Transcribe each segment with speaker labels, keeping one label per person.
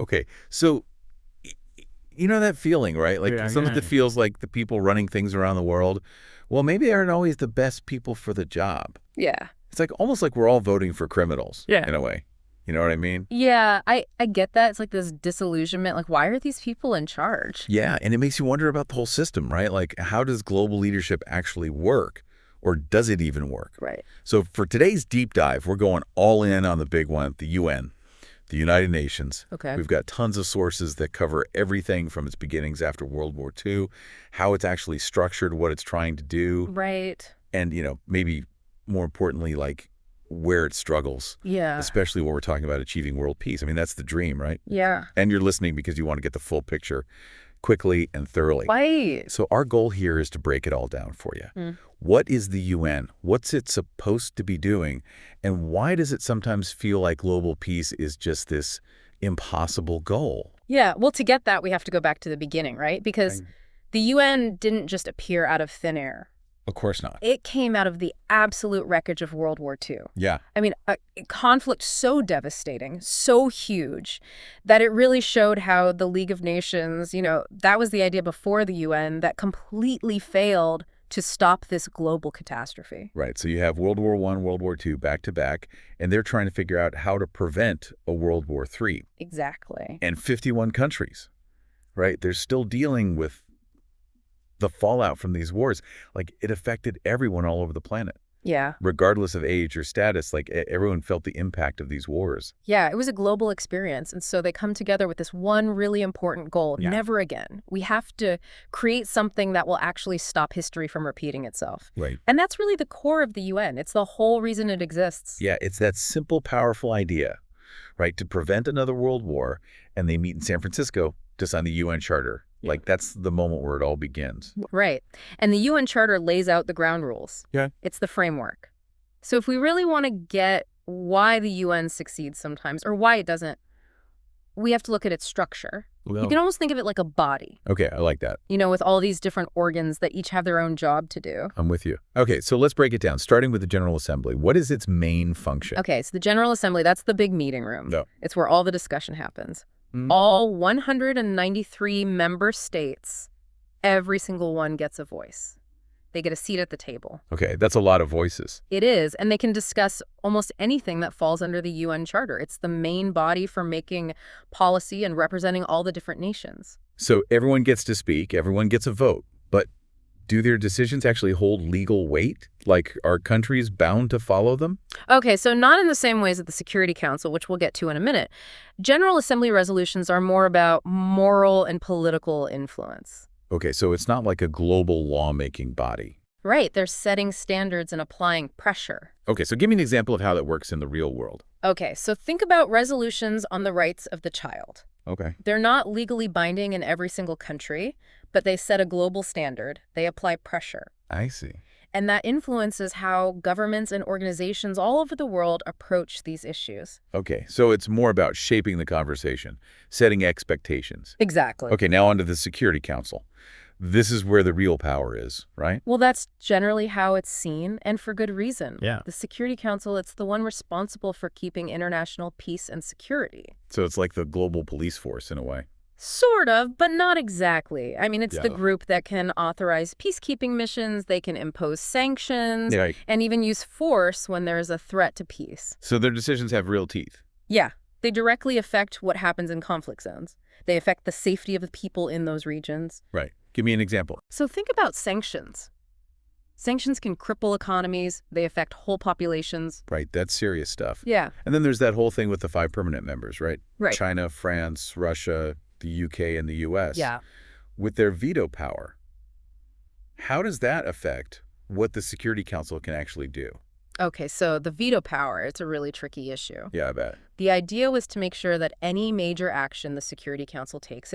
Speaker 1: Okay, so you know that feeling, right? Like
Speaker 2: Yeah,
Speaker 1: sometimes
Speaker 2: yeah.
Speaker 1: it feels like the people running things around the world, well, maybe they aren't always the best people for the job.
Speaker 3: Yeah.
Speaker 1: It's like almost like we're all voting for criminals
Speaker 2: Yeah.
Speaker 1: in a way. You know what I mean?
Speaker 3: Yeah, I get that. It's like this disillusionment. Like, why are these people in charge?
Speaker 1: Yeah, and it makes you wonder about the whole system, right? Like, how does global leadership actually work? Or does it even work?
Speaker 3: Right.
Speaker 1: So for today's deep dive, we're going all in on the big one, the UN, the United Nations.
Speaker 3: Okay.
Speaker 1: We've got tons of sources that cover everything from its beginnings after World War II, how it's actually structured, what it's trying to do,
Speaker 3: Right.
Speaker 1: and, maybe more importantly, like where it struggles,
Speaker 3: Yeah.
Speaker 1: especially when we're talking about achieving world peace. I mean, that's the dream, right?
Speaker 3: Yeah.
Speaker 1: And you're listening because you want to get the full picture quickly and thoroughly.
Speaker 3: Right.
Speaker 1: So our goal here is to break it all down for you. What is the UN? What's it supposed to be doing? And why does it sometimes feel like global peace is just this impossible goal?
Speaker 3: Yeah. Well, to get that, we have to go back to the beginning, right? Because the UN didn't just appear out of thin air.
Speaker 1: Of course not.
Speaker 3: It came out of the absolute wreckage of World War II.
Speaker 1: Yeah.
Speaker 3: I mean, a conflict so devastating, so huge, that it really showed how the League of Nations, that was the idea before the UN, that completely failed to stop this global catastrophe.
Speaker 1: Right. So you have World War I, World War II back to back, and they're trying to figure out how to prevent a World War III.
Speaker 3: Exactly.
Speaker 1: And 51 countries, right? They're still dealing with the fallout from these wars. Like, it affected everyone all over the planet.
Speaker 3: Yeah.
Speaker 1: Regardless of age or status, like everyone felt the impact of these wars.
Speaker 3: Yeah, it was a global experience. And so they come together with this one really important goal.
Speaker 1: Yeah.
Speaker 3: Never again. We have to create something that will actually stop history from repeating itself.
Speaker 1: Right.
Speaker 3: And that's really the core of the UN. It's the whole reason it exists.
Speaker 1: Yeah, it's that simple, powerful idea, right, to prevent another world war. And they meet in San Francisco to sign the UN Charter.
Speaker 2: Yeah.
Speaker 1: Like, that's the moment where it all begins.
Speaker 3: Right. And the UN Charter lays out the ground rules.
Speaker 1: Yeah.
Speaker 3: It's the framework. So if we really want to get why the UN succeeds sometimes, or why it doesn't, we have to look at its structure.
Speaker 1: Well,
Speaker 3: You can almost think of it like a body,
Speaker 1: okay, I like that.
Speaker 3: with all these different organs that each have their own job to do.
Speaker 1: I'm with you. Okay, so let's break it down, starting with the General Assembly. What is its main function?
Speaker 3: Okay, so the General Assembly, that's the big meeting room.
Speaker 1: No.
Speaker 3: It's where all the discussion happens.
Speaker 1: Mhm.
Speaker 3: All 193 member states, every single one gets a voice. They get a seat at the table.
Speaker 1: Okay, that's a lot of voices.
Speaker 3: It is, and they can discuss almost anything that falls under the UN Charter. It's the main body for making policy and representing all the different nations.
Speaker 1: So everyone gets to speak, everyone gets a vote, but do their decisions actually hold legal weight? Like, are countries bound to follow them?
Speaker 3: Okay, so not in the same ways as the Security Council, which we'll get to in a minute. General Assembly resolutions are more about moral and political influence.
Speaker 1: Okay, so it's not like a global lawmaking body.
Speaker 3: Right, they're setting standards and applying pressure.
Speaker 1: Okay, so give me an example of how that works in the real world.
Speaker 3: Okay, so think about resolutions on the rights of the child.
Speaker 1: Okay.
Speaker 3: They're not legally binding in every single country, but they set a global standard. They apply pressure.
Speaker 1: I see.
Speaker 3: And that influences how governments and organizations all over the world approach these issues.
Speaker 1: Okay, so it's more about shaping the conversation, setting expectations.
Speaker 3: Exactly.
Speaker 1: Okay, now on to the Security Council. This is where the real power is, right?
Speaker 3: Well, that's generally how it's seen, and for good reason.
Speaker 2: Yeah.
Speaker 3: The Security Council, it's the one responsible for keeping international peace and security.
Speaker 1: So it's like the global police force in a way.
Speaker 3: Sort of, but not exactly. I mean, it's the
Speaker 1: Yeah.
Speaker 3: group that can authorize peacekeeping missions, they can impose sanctions,
Speaker 1: Yeah.
Speaker 3: and even use force when there is a threat to peace.
Speaker 1: So their decisions have real teeth.
Speaker 3: Yeah, they directly affect what happens in conflict zones. They affect the safety of the people in those regions.
Speaker 1: Right. Give me an example.
Speaker 3: So think about sanctions. Sanctions can cripple economies. They affect whole populations.
Speaker 1: Right, that's serious stuff.
Speaker 3: Yeah,
Speaker 1: And then there's that whole thing with the 5 permanent members, right?
Speaker 3: right.
Speaker 1: China, France, Russia, the UK, and the US.
Speaker 3: Yeah.
Speaker 1: With their veto power, how does that affect what the Security Council can actually do?
Speaker 3: Okay, so the veto power, it's a really tricky issue.
Speaker 1: Yeah, I bet.
Speaker 3: The idea was to make sure that any major action the Security Council takes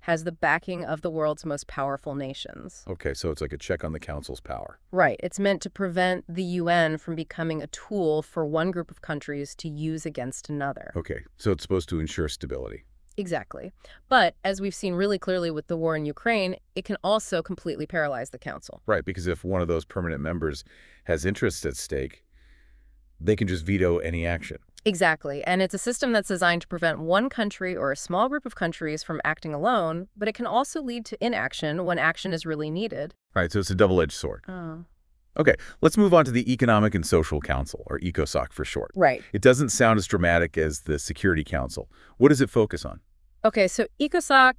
Speaker 3: has the backing of the world's most powerful nations.
Speaker 1: Okay, so it's like a check on the Council's power.
Speaker 3: Right. It's meant to prevent the UN from becoming a tool for one group of countries to use against another.
Speaker 1: Okay, so it's supposed to ensure stability.
Speaker 3: Exactly. But as we've seen really clearly with the war in Ukraine, it can also completely paralyze the council.
Speaker 1: Right, because if one of those permanent members has interests at stake, they can just veto any action.
Speaker 3: Exactly. And it's a system that's designed to prevent one country or a small group of countries from acting alone, but it can also lead to inaction when action is really needed.
Speaker 1: Right, so it's a double-edged sword.
Speaker 3: Oh.
Speaker 1: Okay, let's move on to the Economic and Social Council, or ECOSOC for short.
Speaker 3: Right.
Speaker 1: It doesn't sound as dramatic as the Security Council. What does it focus on?
Speaker 3: Okay, so ECOSOC,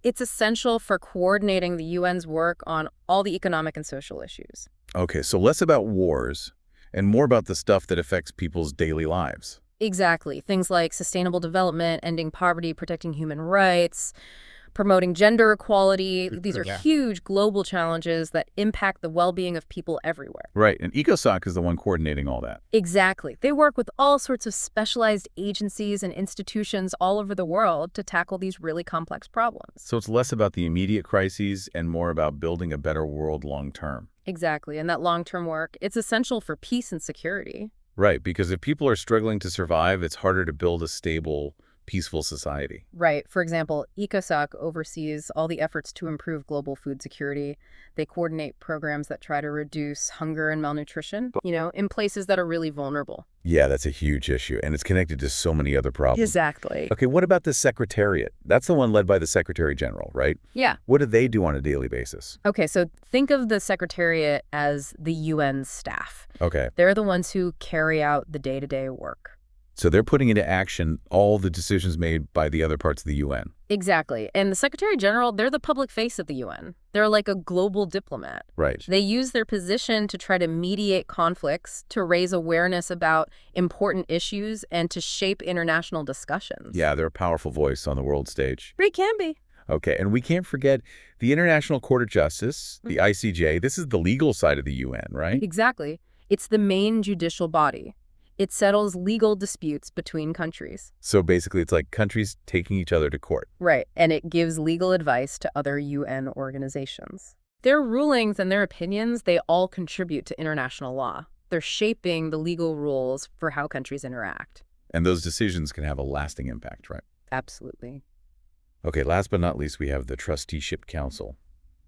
Speaker 3: it's essential for coordinating the UN's work on all the economic and social issues.
Speaker 1: Okay, so less about wars and more about the stuff that affects people's daily lives.
Speaker 3: Exactly. Things like sustainable development, ending poverty, protecting human rights, promoting gender equality. These are huge global challenges that impact the well-being of people everywhere.
Speaker 1: Right, and ECOSOC is the one coordinating all that.
Speaker 3: Exactly. They work with all sorts of specialized agencies and institutions all over the world to tackle these really complex problems.
Speaker 1: So it's less about the immediate crises and more about building a better world long term.
Speaker 3: Exactly. And that long-term work, it's essential for peace and security.
Speaker 1: Right, because if people are struggling to survive, it's harder to build a stable, peaceful society.
Speaker 3: Right. For example, ECOSOC oversees all the efforts to improve global food security. They coordinate programs that try to reduce hunger and malnutrition, in places that are really vulnerable.
Speaker 1: Yeah, that's a huge issue, and it's connected to so many other problems.
Speaker 3: Exactly.
Speaker 1: Okay, what about the Secretariat? That's the one led by the Secretary General, right?
Speaker 3: Yeah.
Speaker 1: What do they do on a daily basis?
Speaker 3: Okay, so think of the Secretariat as the UN staff.
Speaker 1: Okay,
Speaker 3: They're the ones who carry out the day-to-day work.
Speaker 1: so they're putting into action all the decisions made by the other parts of the UN.
Speaker 3: Exactly. And the Secretary General, they're the public face of the UN. They're like a global diplomat.
Speaker 1: Right.
Speaker 3: They use their position to try to mediate conflicts, to raise awareness about important issues, and to shape international discussions.
Speaker 1: Yeah, they're a powerful voice on the world stage.
Speaker 3: They can be.
Speaker 1: Okay, and we can't forget the International Court of Justice, the ICJ. This is the legal side of the UN, right?
Speaker 3: Exactly. It's the main judicial body. It settles legal disputes between countries.
Speaker 1: So basically, it's like countries taking each other to court.
Speaker 3: Right, and it gives legal advice to other UN organizations. Their rulings and their opinions, they all contribute to international law. They're shaping the legal rules for how countries interact.
Speaker 1: And those decisions can have a lasting impact, right?
Speaker 3: Absolutely.
Speaker 1: Okay, last but not least, we have the Trusteeship Council.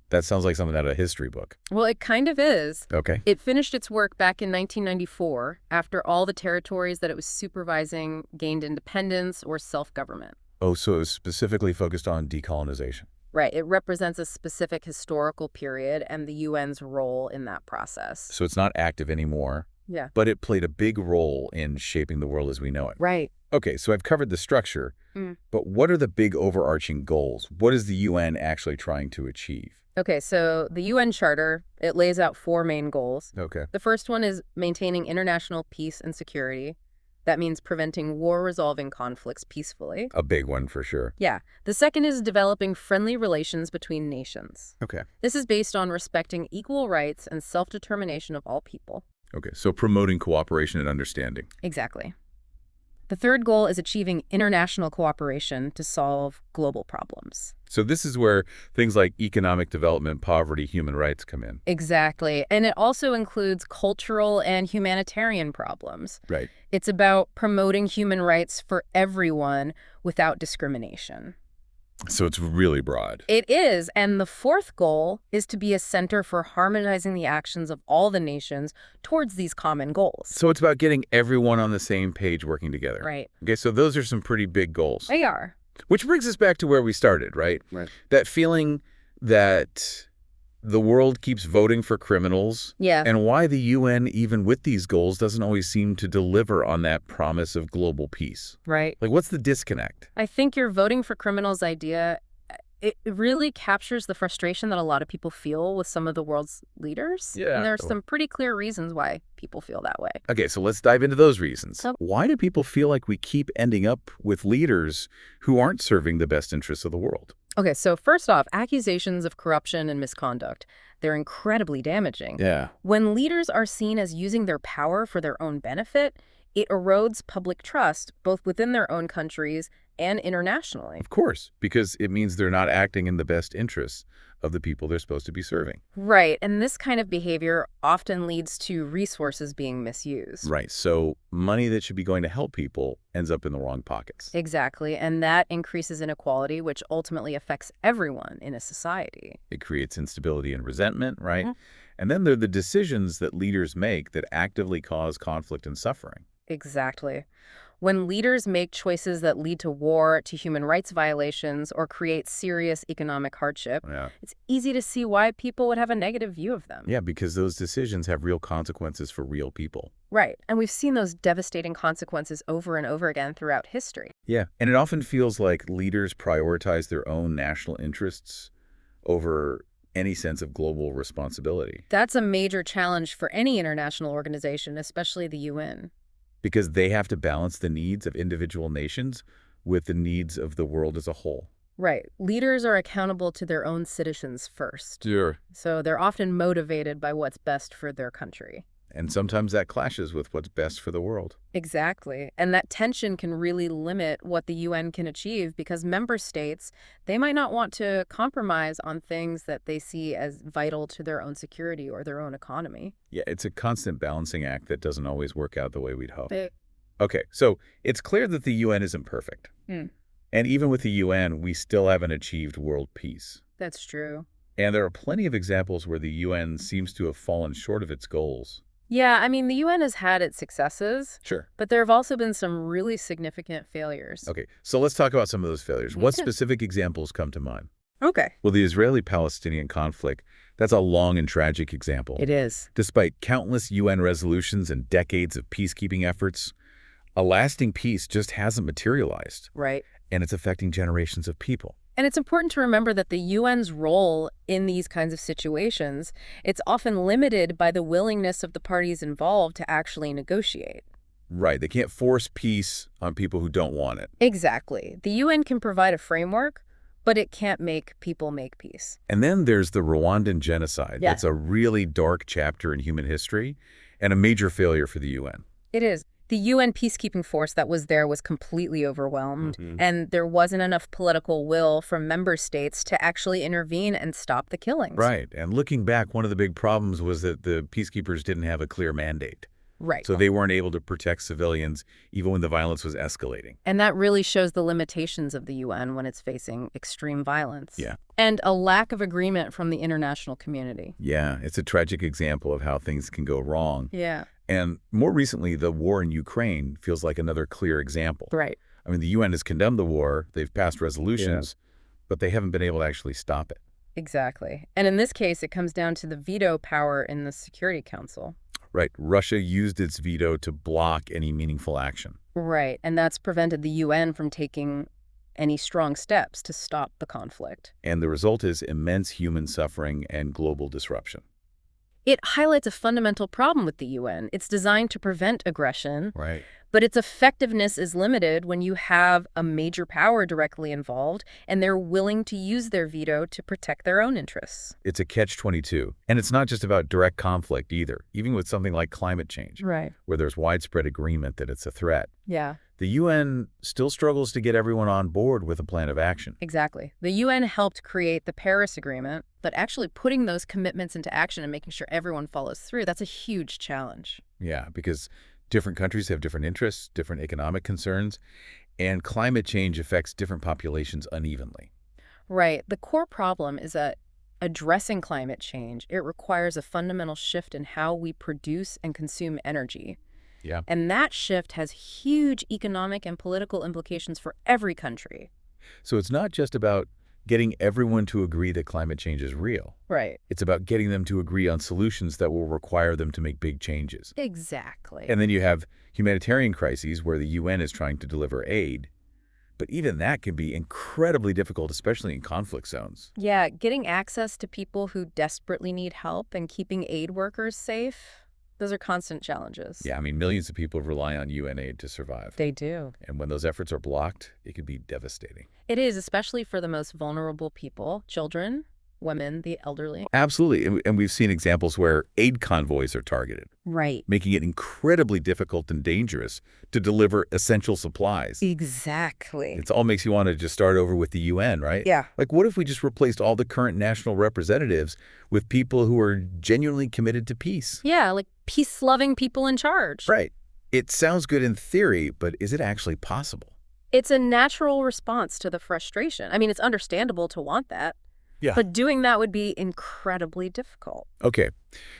Speaker 1: That sounds like something out of a history book.
Speaker 3: Well, it kind of is.
Speaker 1: Okay.
Speaker 3: It finished its work back in 1994 after all the territories that it was supervising gained independence or self-government.
Speaker 1: Oh, so it was specifically focused on decolonization.
Speaker 3: Right. It represents a specific historical period and the UN's role in that process.
Speaker 1: So it's not active anymore.
Speaker 3: Yeah.
Speaker 1: But it played a big role in shaping the world as we know it.
Speaker 3: Right.
Speaker 1: Okay, so I've covered the structure, but what are the big overarching goals? What is the UN actually trying to achieve?
Speaker 3: Okay, so the UN Charter, it lays out 4 main goals.
Speaker 1: Okay.
Speaker 3: The first one is maintaining international peace and security. That means preventing war-resolving conflicts peacefully.
Speaker 1: A big one for sure.
Speaker 3: Yeah. The second is developing friendly relations between nations.
Speaker 1: Okay.
Speaker 3: This is based on respecting equal rights and self-determination of all people.
Speaker 1: Okay, so promoting cooperation and understanding.
Speaker 3: Exactly. The third goal is achieving international cooperation to solve global problems.
Speaker 1: So this is where things like economic development, poverty, human rights come in.
Speaker 3: Exactly. And it also includes cultural and humanitarian problems.
Speaker 1: Right.
Speaker 3: It's about promoting human rights for everyone without discrimination.
Speaker 1: So it's really broad.
Speaker 3: It is. And the fourth goal is to be a center for harmonizing the actions of all the nations towards these common goals.
Speaker 1: So it's about getting everyone on the same page working together.
Speaker 3: Right.
Speaker 1: Okay, so those are some pretty big goals.
Speaker 3: They are.
Speaker 1: Which brings us back to where we started, right?
Speaker 2: Right.
Speaker 1: That feeling that the world keeps voting for criminals.
Speaker 3: Yeah.
Speaker 1: And why the UN, even with these goals, doesn't always seem to deliver on that promise of global peace.
Speaker 3: Right.
Speaker 1: Like, what's the disconnect?
Speaker 3: I think your voting for criminals idea, it really captures the frustration that a lot of people feel with some of the world's leaders.
Speaker 1: Yeah.
Speaker 3: And there's some pretty clear reasons why people feel that way.
Speaker 1: Okay, so let's dive into those reasons.
Speaker 3: Okay.
Speaker 1: Why do people feel like we keep ending up with leaders who aren't serving the best interests of the world?
Speaker 3: Okay, so first off, accusations of corruption and misconduct, they're incredibly damaging.
Speaker 1: Yeah.
Speaker 3: When leaders are seen as using their power for their own benefit, it erodes public trust, both within their own countries and internationally.
Speaker 1: Of course, because it means they're not acting in the best interests of the people they're supposed to be serving.
Speaker 3: Right, and this kind of behavior often leads to resources being misused.
Speaker 1: Right, so money that should be going to help people ends up in the wrong pockets.
Speaker 3: Exactly, and that increases inequality, which ultimately affects everyone in a society.
Speaker 1: It creates instability and resentment, right? And then there are the decisions that leaders make that actively cause conflict and suffering.
Speaker 3: Exactly. When leaders make choices that lead to war, to human rights violations, or create serious economic hardship,
Speaker 1: Yeah.
Speaker 3: it's easy to see why people would have a negative view of them.
Speaker 1: Yeah, because those decisions have real consequences for real people.
Speaker 3: Right. And we've seen those devastating consequences over and over again throughout history.
Speaker 1: Yeah, and it often feels like leaders prioritize their own national interests over any sense of global responsibility.
Speaker 3: That's a major challenge for any international organization, especially the UN.
Speaker 1: Because they have to balance the needs of individual nations with the needs of the world as a whole.
Speaker 3: Right. Leaders are accountable to their own citizens first.
Speaker 1: Sure.
Speaker 3: So they're often motivated by what's best for their country.
Speaker 1: And sometimes that clashes with what's best for the world.
Speaker 3: Exactly. And that tension can really limit what the UN can achieve because member states, they might not want to compromise on things that they see as vital to their own security or their own economy.
Speaker 1: Yeah, it's a constant balancing act that doesn't always work out the way we'd hope.
Speaker 3: But,
Speaker 1: Okay, so it's clear that the UN isn't perfect. And even with the UN, we still haven't achieved world peace.
Speaker 3: that's true.
Speaker 1: And there are plenty of examples where the UN seems to have fallen short of its goals.
Speaker 3: Yeah, I mean, the UN has had its successes,
Speaker 1: Sure.
Speaker 3: but there have also been some really significant failures.
Speaker 1: Okay, so let's talk about some of those failures. What
Speaker 3: Okay.
Speaker 1: specific examples come to mind?
Speaker 3: Okay.
Speaker 1: Well, the Israeli-Palestinian conflict, that's a long and tragic example.
Speaker 3: It is.
Speaker 1: Despite countless UN resolutions and decades of peacekeeping efforts, a lasting peace just hasn't materialized,
Speaker 3: Right.
Speaker 1: and it's affecting generations of people.
Speaker 3: And it's important to remember that the UN's role in these kinds of situations, it's often limited by the willingness of the parties involved to actually negotiate.
Speaker 1: Right, they can't force peace on people who don't want it.
Speaker 3: Exactly. The UN can provide a framework, but it can't make people make peace.
Speaker 1: And then there's the Rwandan genocide.
Speaker 3: Yeah.
Speaker 1: That's a really dark chapter in human history and a major failure for the UN.
Speaker 3: It is. The UN peacekeeping force that was there was completely overwhelmed, and there wasn't enough political will from member states to actually intervene and stop the killings.
Speaker 1: Right, and looking back, one of the big problems was that the peacekeepers didn't have a clear mandate.
Speaker 3: Right.
Speaker 1: So they weren't able to protect civilians even when the violence was escalating.
Speaker 3: And that really shows the limitations of the UN when it's facing extreme violence.
Speaker 1: Yeah.
Speaker 3: And a lack of agreement from the international community.
Speaker 1: Yeah, it's a tragic example of how things can go wrong.
Speaker 3: Yeah.
Speaker 1: And more recently, the war in Ukraine feels like another clear example.
Speaker 3: Right.
Speaker 1: I mean, the UN has condemned the war, they've passed resolutions, but they haven't been able to actually stop it.
Speaker 3: Exactly. And in this case, it comes down to the veto power in the Security Council.
Speaker 1: Right, Russia used its veto to block any meaningful action.
Speaker 3: Right. And that's prevented the UN from taking any strong steps to stop the conflict.
Speaker 1: And the result is immense human suffering and global disruption.
Speaker 3: It highlights a fundamental problem with the UN. It's designed to prevent aggression,
Speaker 1: Right.
Speaker 3: but its effectiveness is limited when you have a major power directly involved and they're willing to use their veto to protect their own interests.
Speaker 1: It's a catch-22. And it's not just about direct conflict either, even with something like climate change,
Speaker 3: Right.
Speaker 1: where there's widespread agreement that it's a threat.
Speaker 3: Yeah,
Speaker 1: The UN still struggles to get everyone on board with a plan of action.
Speaker 3: exactly. The UN helped create the Paris Agreement, but actually putting those commitments into action and making sure everyone follows through, that's a huge challenge.
Speaker 1: Yeah, because different countries have different interests, different economic concerns, and climate change affects different populations unevenly.
Speaker 3: Right. The core problem is that addressing climate change, it requires a fundamental shift in how we produce and consume energy.
Speaker 1: Yeah.
Speaker 3: And that shift has huge economic and political implications for every country.
Speaker 1: So it's not just about getting everyone to agree that climate change is real.
Speaker 3: Right.
Speaker 1: It's about getting them to agree on solutions that will require them to make big changes.
Speaker 3: Exactly.
Speaker 1: And then you have humanitarian crises where the UN is trying to deliver aid. But even that can be incredibly difficult, especially in conflict zones.
Speaker 3: Yeah, getting access to people who desperately need help and keeping aid workers safe, those are constant challenges.
Speaker 1: Yeah, I mean, millions of people rely on UN aid to survive.
Speaker 3: They do.
Speaker 1: And when those efforts are blocked, it can be devastating.
Speaker 3: It is, especially for the most vulnerable people, children, women, the elderly.
Speaker 1: Absolutely. And we've seen examples where aid convoys are targeted,
Speaker 3: Right.
Speaker 1: making it incredibly difficult and dangerous to deliver essential supplies.
Speaker 3: Exactly.
Speaker 1: It all makes you want to just start over with the UN, right?
Speaker 3: Yeah.
Speaker 1: Like, what if we just replaced all the current national representatives with people who are genuinely committed to peace?
Speaker 3: Yeah, like peace-loving people in charge.
Speaker 1: Right. It sounds good in theory, but is it actually possible?
Speaker 3: It's a natural response to the frustration. I mean, it's understandable to want that.
Speaker 1: Yeah.
Speaker 3: But doing that would be incredibly difficult.
Speaker 1: Okay.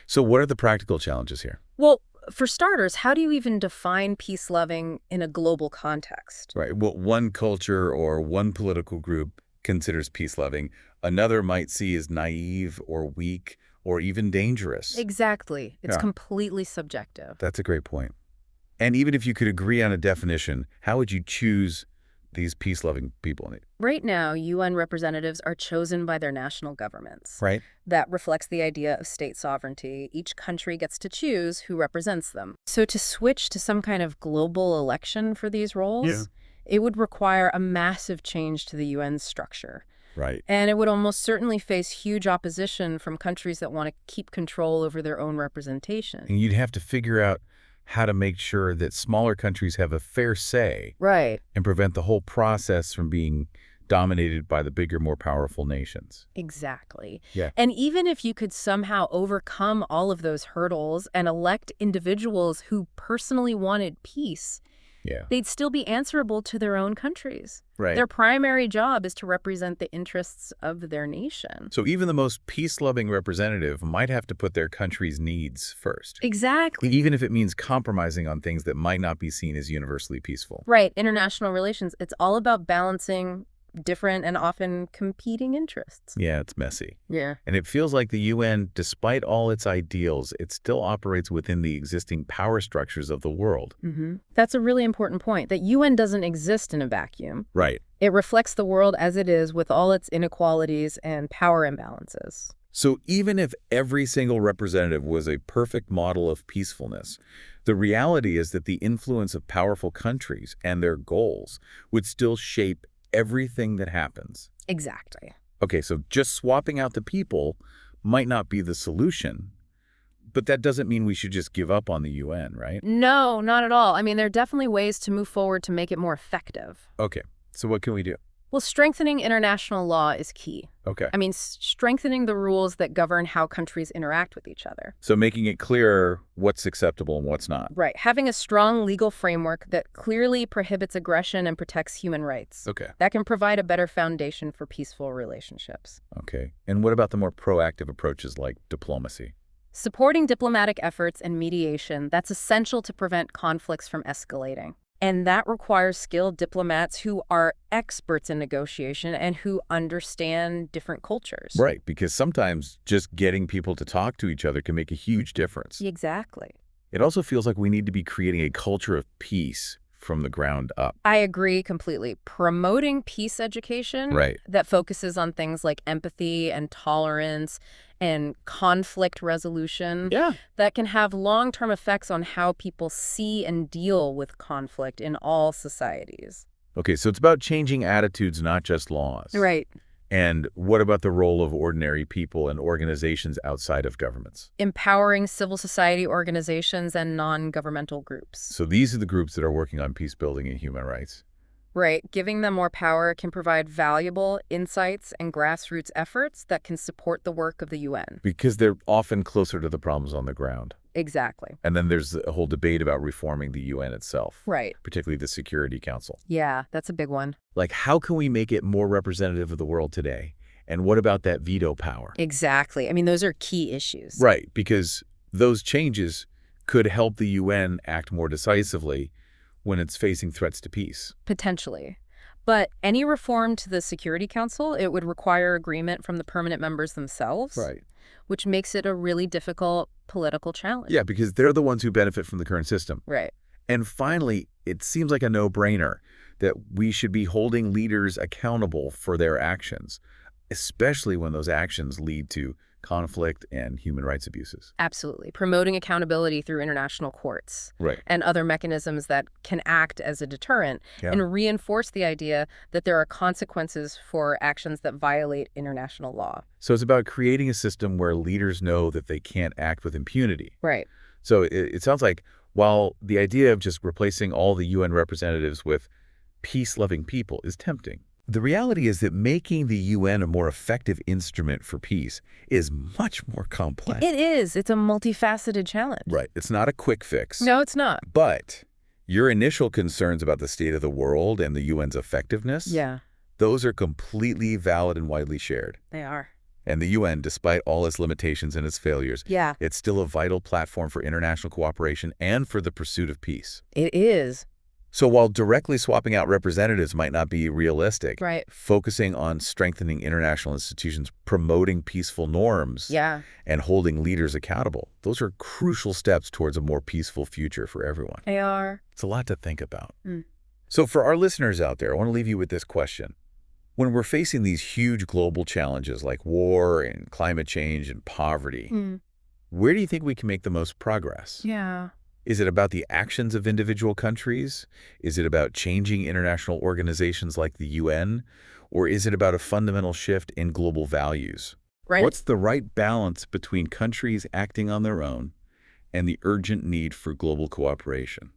Speaker 1: So what are the practical challenges here?
Speaker 3: Well, for starters, how do you even define peace-loving in a global context?
Speaker 1: Right. What one culture or one political group considers peace-loving, another might see as naive or weak or even dangerous.
Speaker 3: Exactly. It's
Speaker 1: Yeah.
Speaker 3: completely subjective.
Speaker 1: That's a great point. And even if you could agree on a definition, how would you choose these peace-loving people?
Speaker 3: Right now, UN representatives are chosen by their national governments.
Speaker 1: Right?
Speaker 3: That reflects the idea of state sovereignty. Each country gets to choose who represents them. So to switch to some kind of global election for these roles, it would require a massive change to the UN's structure.
Speaker 1: Right.
Speaker 3: And it would almost certainly face huge opposition from countries that want to keep control over their own representation.
Speaker 1: And you'd have to figure out how to make sure that smaller countries have a fair say.
Speaker 3: Right.
Speaker 1: And prevent the whole process from being dominated by the bigger, more powerful nations.
Speaker 3: Exactly.
Speaker 1: Yeah.
Speaker 3: And even if you could somehow overcome all of those hurdles and elect individuals who personally wanted peace, they'd still be answerable to their own countries.
Speaker 1: Right.
Speaker 3: Their primary job is to represent the interests of their nation.
Speaker 1: So even the most peace-loving representative might have to put their country's needs first.
Speaker 3: Exactly.
Speaker 1: Even if it means compromising on things that might not be seen as universally peaceful.
Speaker 3: Right. International relations, it's all about balancing different and often competing interests.
Speaker 1: Yeah, it's messy.
Speaker 3: Yeah.
Speaker 1: And it feels like the UN, despite all its ideals, it still operates within the existing power structures of the world.
Speaker 3: That's a really important point, that UN doesn't exist in a vacuum.
Speaker 1: Right.
Speaker 3: It reflects the world as it is with all its inequalities and power imbalances.
Speaker 1: So even if every single representative was a perfect model of peacefulness, the reality is that the influence of powerful countries and their goals would still shape everything that happens.
Speaker 3: Exactly.
Speaker 1: Okay, so just swapping out the people might not be the solution, but that doesn't mean we should just give up on the UN, right?
Speaker 3: No, not at all. I mean, there are definitely ways to move forward to make it more effective.
Speaker 1: Okay, so what can we do?
Speaker 3: Well, strengthening international law is key.
Speaker 1: Okay.
Speaker 3: I mean, strengthening the rules that govern how countries interact with each other.
Speaker 1: So making it clearer what's acceptable and what's not.
Speaker 3: Right. Having a strong legal framework that clearly prohibits aggression and protects human rights.
Speaker 1: Okay.
Speaker 3: That can provide a better foundation for peaceful relationships.
Speaker 1: Okay. And what about the more proactive approaches like diplomacy?
Speaker 3: Supporting diplomatic efforts and mediation, that's essential to prevent conflicts from escalating. And that requires skilled diplomats who are experts in negotiation and who understand different cultures.
Speaker 1: Right, because sometimes just getting people to talk to each other can make a huge difference.
Speaker 3: Exactly.
Speaker 1: It also feels like we need to be creating a culture of peace from the ground up.
Speaker 3: I agree completely. Promoting peace education that focuses on things like empathy and tolerance and conflict resolution, that can have long-term effects on how people see and deal with conflict in all societies.
Speaker 1: Okay, so it's about changing attitudes, not just laws.
Speaker 3: Right.
Speaker 1: And what about the role of ordinary people and organizations outside of governments?
Speaker 3: Empowering civil society organizations and non-governmental groups.
Speaker 1: So these are the groups that are working on peace building and human rights.
Speaker 3: Right. Giving them more power can provide valuable insights and grassroots efforts that can support the work of the UN.
Speaker 1: Because they're often closer to the problems on the ground.
Speaker 3: Exactly.
Speaker 1: And then there's a whole debate about reforming the UN itself.
Speaker 3: Right.
Speaker 1: Particularly the Security Council.
Speaker 3: Yeah, that's a big one.
Speaker 1: Like, how can we make it more representative of the world today? And what about that veto power?
Speaker 3: Exactly. I mean, those are key issues.
Speaker 1: Right, because those changes could help the UN act more decisively when it's facing threats to peace.
Speaker 3: Potentially. But any reform to the Security Council, it would require agreement from the permanent members themselves.
Speaker 1: Right.
Speaker 3: Which makes it a really difficult political challenge.
Speaker 1: Yeah, because they're the ones who benefit from the current system.
Speaker 3: Right.
Speaker 1: And finally, it seems like a no-brainer that we should be holding leaders accountable for their actions, especially when those actions lead to conflict and human rights abuses.
Speaker 3: Absolutely. Promoting accountability through international courts.
Speaker 1: Right.
Speaker 3: And other mechanisms that can act as a deterrent and reinforce the idea that there are consequences for actions that violate international law.
Speaker 1: So it's about creating a system where leaders know that they can't act with impunity.
Speaker 3: Right.
Speaker 1: So it sounds like while the idea of just replacing all the UN representatives with peace-loving people is tempting, the reality is that making the UN a more effective instrument for peace is much more complex.
Speaker 3: It is. It's a multifaceted challenge.
Speaker 1: Right. It's not a quick fix.
Speaker 3: No, it's not.
Speaker 1: But your initial concerns about the state of the world and the UN's effectiveness, those are completely valid and widely shared.
Speaker 3: They are.
Speaker 1: And the UN, despite all its limitations and its failures,
Speaker 3: Yeah,
Speaker 1: it's still a vital platform for international cooperation and for the pursuit of peace.
Speaker 3: it is.
Speaker 1: So while directly swapping out representatives might not be realistic,
Speaker 3: Right.
Speaker 1: focusing on strengthening international institutions, promoting peaceful norms,
Speaker 3: Yeah.
Speaker 1: and holding leaders accountable, those are crucial steps towards a more peaceful future for everyone.
Speaker 3: They are.
Speaker 1: It's a lot to think about.
Speaker 3: Mm.
Speaker 1: So for our listeners out there, I want to leave you with this question. When we're facing these huge global challenges like war and climate change and poverty, where do you think we can make the most progress?
Speaker 3: Yeah.
Speaker 1: Is it about the actions of individual countries? Is it about changing international organizations like the UN? Or is it about a fundamental shift in global values?
Speaker 3: Right.
Speaker 1: What's the right balance between countries acting on their own and the urgent need for global cooperation?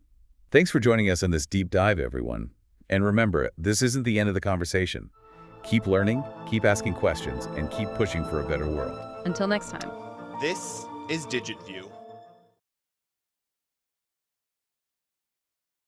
Speaker 1: Thanks for joining us on this deep dive, everyone. And remember, this isn't the end of the conversation. Keep learning, keep asking questions, and keep pushing for a better world.
Speaker 3: Until next time.
Speaker 2: This is DigitView.